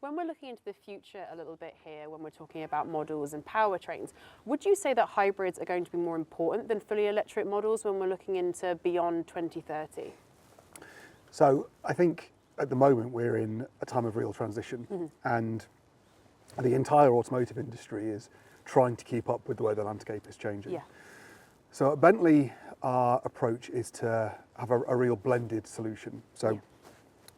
When we're looking into the future a little bit here, when we're talking about models and powertrains, would you say that hybrids are going to be more important than fully electric models when we're looking into beyond 2030? So I think at the moment we're in a time of real transition, and the entire automotive industry is trying to keep up with the way the landscape is changing. Yeah. So at Bentley, our approach is to have a real blended solution. So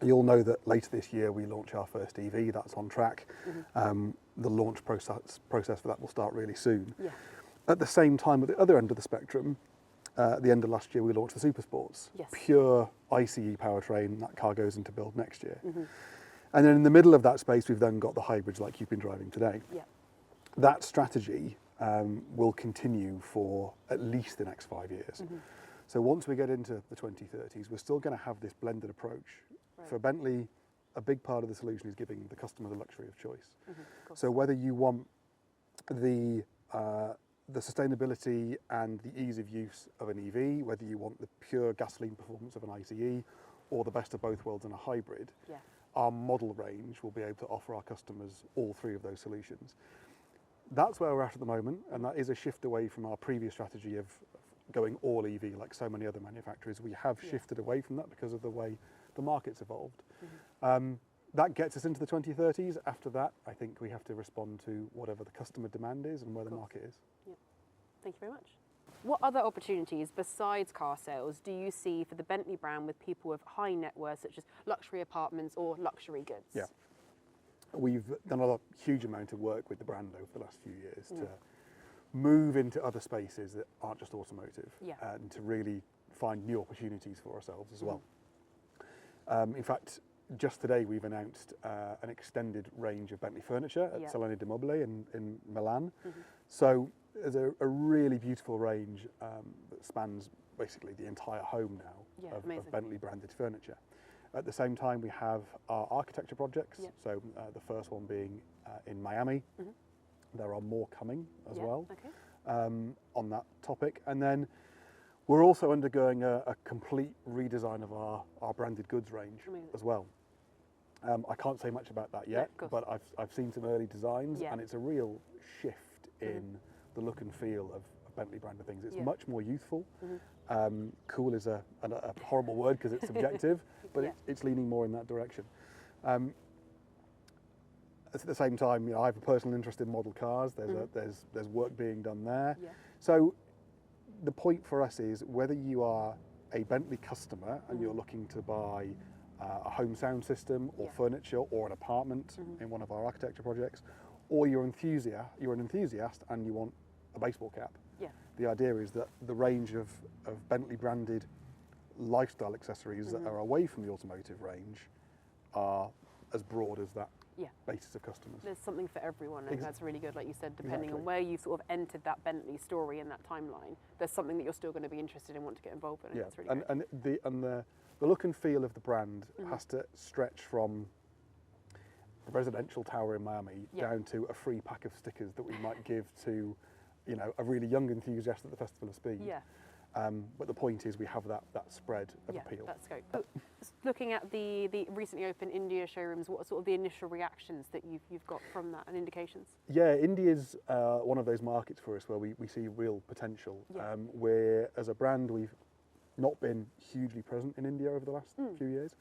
you'll know that later this year we launch our first EV. That's on track. The launch process for that will start really soon. Yeah. At the same time, at the other end of the spectrum, at the end of last year we launched the Super Sports. Yes. Pure ICE powertrain. That car goes into build next year. And then in the middle of that space we've then got the hybrids like you've been driving today. Yeah. That strategy will continue for at least the next 5 years. So once we get into the 2030s, we're still going to have this blended approach. Right. For Bentley, a big part of the solution is giving the customer the luxury of choice. So whether you want the sustainability and the ease of use of an EV, whether you want the pure gasoline performance of an ICE, or the best of both worlds in a hybrid, our model range will be able to offer our customers all three of those solutions. That's where we're at the moment, and that is a shift away from our previous strategy of going all EV like so many other manufacturers. We have shifted away from that because of the way the market's evolved. That gets us into the 2030s. After that, I think we have to respond to whatever the customer demand is and where the market is. Yeah. Thank you very much. What other opportunities besides car sales do you see for the Bentley brand with people with high net worth, such as luxury apartments or luxury goods? Yeah. We've done a huge amount of work with the brand over the last few years to move into other spaces that aren't just automotive, and to really find new opportunities for ourselves as well. In fact, just today we've announced an extended range of Bentley furniture at Salone del Mobile in Milan. So there's a really beautiful range that spans basically the entire home now of Bentley branded furniture. At the same time, we have our architecture projects. So the first one being in Miami. There are more coming as well on that topic. And then we're also undergoing a complete redesign of our branded goods range as well. I can't say much about that yet, but I've seen some early designs, and it's a real shift in the look and feel of Bentley branded things. It's much more youthful. Cool is a horrible word because it's subjective, but it's leaning more in that direction. At the same time, I have a personal interest in model cars. There's work being done there. So the point for us is whether you are a Bentley customer and you're looking to buy a home sound system or furniture or an apartment in one of our architecture projects, or you're an enthusiast and you want a baseball cap. The idea is that the range of Bentley branded lifestyle accessories that are away from the automotive range are as broad as that basis of customers. There's something for everyone, and that's really good, like you said, depending on where you've sort of entered that Bentley story in that timeline, there's something that you're still going to be interested in, want to get involved in. That's really good. And the look and feel of the brand has to stretch from a residential tower in Miami down to a free pack of stickers that we might give to, a really young enthusiast at the Festival of Speed. But the point is we have that spread of appeal. That's great. But looking at the recently opened India showrooms, what are sort of the initial reactions that you've got from that and indications? Yeah, India's one of those markets for us where we see real potential. Where as a brand we've not been hugely present in India over the last few years.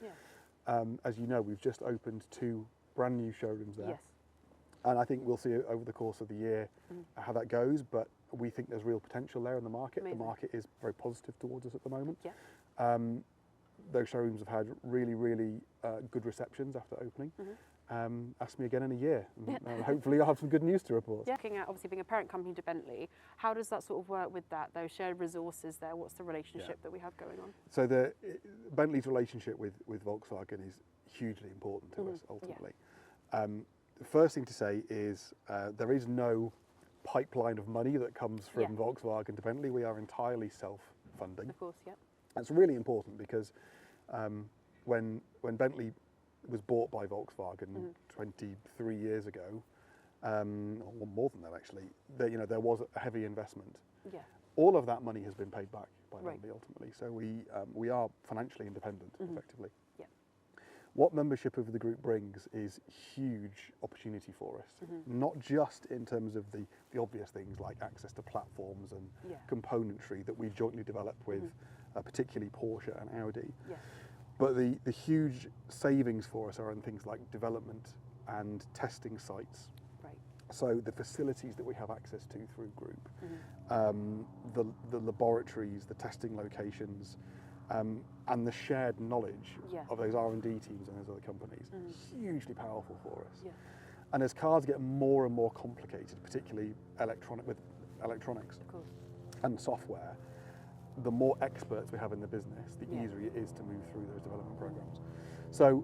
As you know, we've just opened 2 brand new showrooms there. And I think we'll see over the course of the year how that goes, but we think there's real potential there in the market. The market is very positive towards us at the moment. Those showrooms have had really, really good receptions after opening. Ask me again in a year, and hopefully I'll have some good news to report. Looking at obviously being a parent company to Bentley, how does that sort of work with that, those shared resources there? What's the relationship that we have going on? So Bentley's relationship with Volkswagen is hugely important to us ultimately. The first thing to say is there is no pipeline of money that comes from Volkswagen to Bentley. We are entirely self-funding. Of course, That's really important because when Bentley was bought by Volkswagen 23 years ago, or more than that actually, there was a heavy investment. All of that money has been paid back by Bentley ultimately, so we are financially independent effectively. what membership of the group brings is huge opportunity for us, not just in terms of the obvious things like access to platforms and componentry that we jointly develop with particularly Porsche and Audi, but the huge savings for us are in things like development and testing sites. So the facilities that we have access to through group, the laboratories, the testing locations, and the shared knowledge of those R&D teams and those other companies, hugely powerful for us. And as cars get more and more complicated, particularly with electronics and software, the more experts we have in the business, the easier it is to move through those development programs. So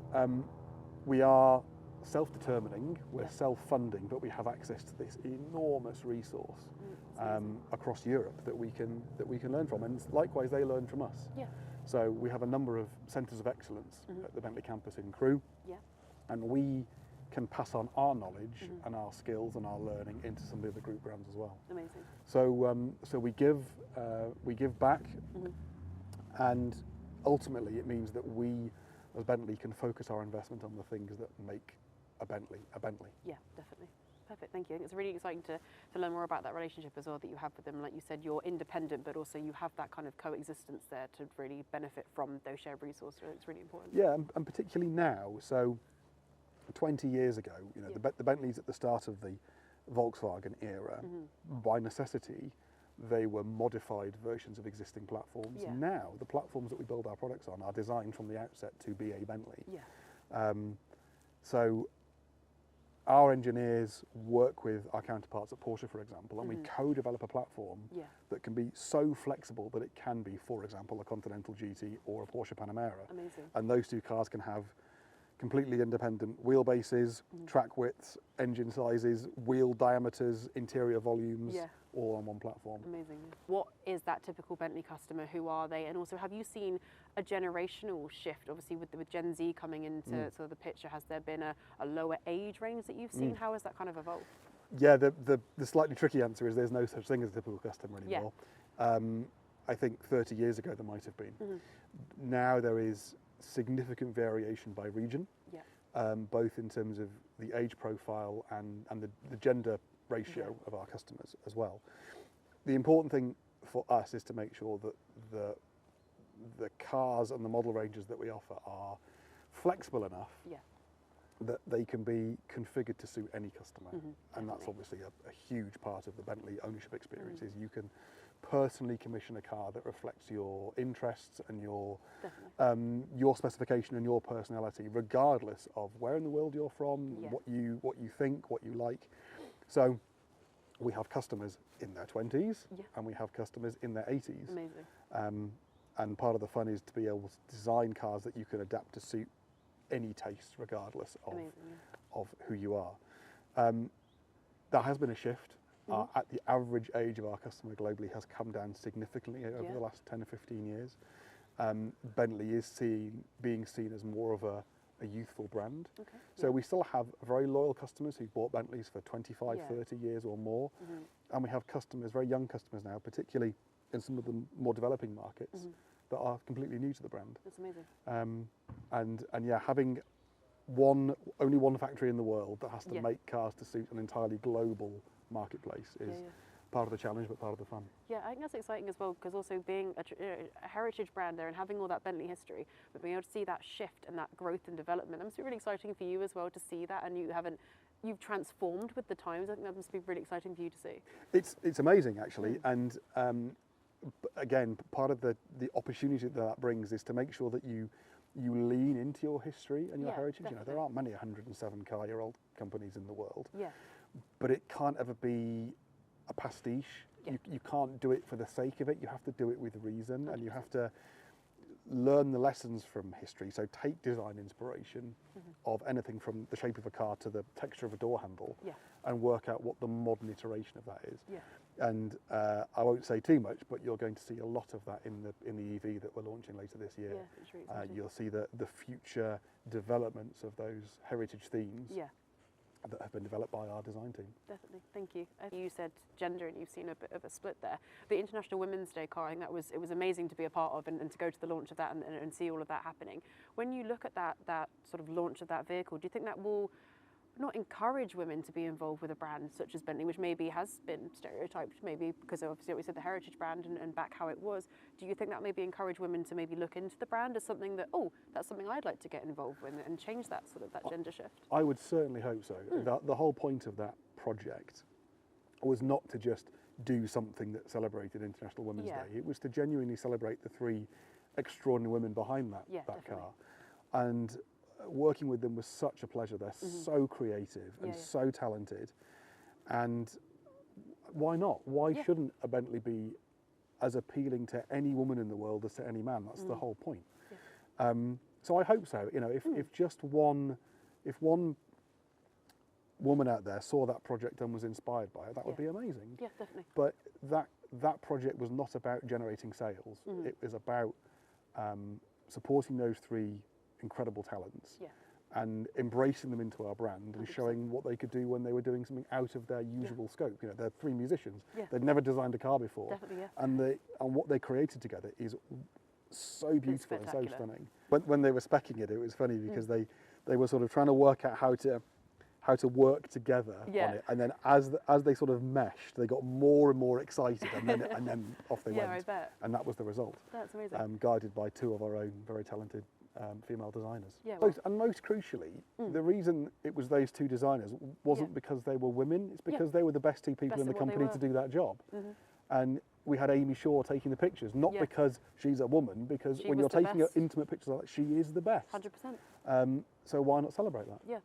we are self-determining, we're self-funding, but we have access to this enormous resource across Europe that we can learn from, and likewise they learn from us. So we have a number of centres of excellence at the Bentley campus in Crewe, and we can pass on our knowledge and our skills and our learning into some of the other group brands as well. Amazing. So we give back, and ultimately it means that we as Bentley can focus our investment on the things that make a Bentley a Bentley. Yeah, definitely. Perfect, thank you. I think it's really exciting to learn more about that relationship as well that you have with them. Like you said, you're independent, but also you have that kind of coexistence there to really benefit from those shared resources. So it's really important. Yeah, and particularly now. So 20 years ago, you know, the Bentleys at the start of the Volkswagen era, by necessity, they were modified versions of existing platforms. Now, the platforms that we build our products on are designed from the outset to be a Bentley. So our engineers work with our counterparts at Porsche, for example, and we co-develop a platform that can be so flexible that it can be, for example, a Continental GT or a Porsche Panamera. Amazing. And those two cars can have completely independent wheelbases, track widths, engine sizes, wheel diameters, interior volumes, all on one platform. Amazing. What is that typical Bentley customer? Who are they? And also, have you seen a generational shift? Obviously, with Gen Z coming into sort of the picture, has there been a lower age range that you've seen? How has that kind of evolved? Yeah, the slightly tricky answer is there's no such thing as a typical customer anymore. I think 30 years ago there might have been. Now there is significant variation by region, both in terms of the age profile and the gender ratio of our customers as well. The important thing for us is to make sure that the cars and the model ranges that we offer are flexible enough that they can be configured to suit any customer. And that's obviously a huge part of the Bentley ownership experience, is you can personally commission a car that reflects your interests and your specification and your personality, regardless of where in the world you're from, what you think, what you like. So we have customers in their 20s and we have customers in their 80s. Amazing. And part of the fun is to be able to design cars that you can adapt to suit any taste, regardless of who you are. That has been a shift. At the average age of our customer globally has come down significantly over the last 10 or 15 years. Bentley is being seen as more of a youthful brand. So we still have very loyal customers who've bought Bentleys for 25, 30 years or more. And we have customers, very young customers now, particularly in some of the more developing markets, that are completely new to the brand. That's amazing. And yeah, having only one factory in the world that has to make cars to suit an entirely global marketplace is part of the challenge, but part of the fun. Yeah, I think that's exciting as well, because also being a heritage brand there and having all that Bentley history, but being able to see that shift and that growth and development, that must be really exciting for you as well to see that, and you've transformed with the times. I think that must be really exciting for you to see. It's amazing, actually, and again, part of the opportunity that brings is to make sure that you lean into your history and your heritage. Definitely. You know, there aren't many 107-car-year-old companies in the world. Yeah. But it can't ever be a pastiche. You can't do it for the sake of it. You have to do it with reason, and you have to learn the lessons from history. So take design inspiration of anything from the shape of a car to the texture of a door handle, and work out what the modern iteration of that is. And I won't say too much, but you're going to see a lot of that in the EV that we're launching later this year. It's really you'll see the future developments of those heritage themes that have been developed by our design team. Definitely, thank you. You said gender, and you've seen a bit of a split there. The International Women's Day car, I think it was amazing to be a part of, and to go to the launch of that and see all of that happening. When you look at that sort of launch of that vehicle, do you think that will not encourage women to be involved with a brand such as Bentley, which maybe has been stereotyped, maybe because obviously we said the heritage brand and back how it was? Do you think that maybe encourage women to maybe look into the brand as something that, oh, that's something I'd like to get involved with, and change that sort of that gender shift? I would certainly hope so. The whole point of that project was not to just do something that celebrated International Women's Day. It was to genuinely celebrate the 3 extraordinary women behind that car. And working with them was such a pleasure. They're so creative and so talented. And why not? Why shouldn't a Bentley be as appealing to any woman in the world as to any man? That's the whole point. So I hope so. You know, if one woman out there saw that project and was inspired by it, that would be amazing. Yeah, definitely. But that project was not about generating sales. It was about supporting those 3 incredible talents and embracing them into our brand and 100%. showing what they could do when they were doing something out of their usual scope. You know, they're 3 musicians. They'd never designed a car before. And what they created together is so beautiful and so stunning. When they were speccing it, it was funny because they were sort of trying to work out how to work together on it, and then as they sort of meshed, they got more and more excited, and then off they went. I bet. And that was the result. That's amazing. Guided by 2 of our own very talented female designers. Yeah, well, And most crucially, the reason it was those 2 designers wasn't because they were women, it's because they were the best 2 people in the company to do that job. And we had Amy Shaw taking the pictures, not because she's a woman, because when you're taking intimate pictures like that, she is the best. 100%. So why not celebrate that? Yeah,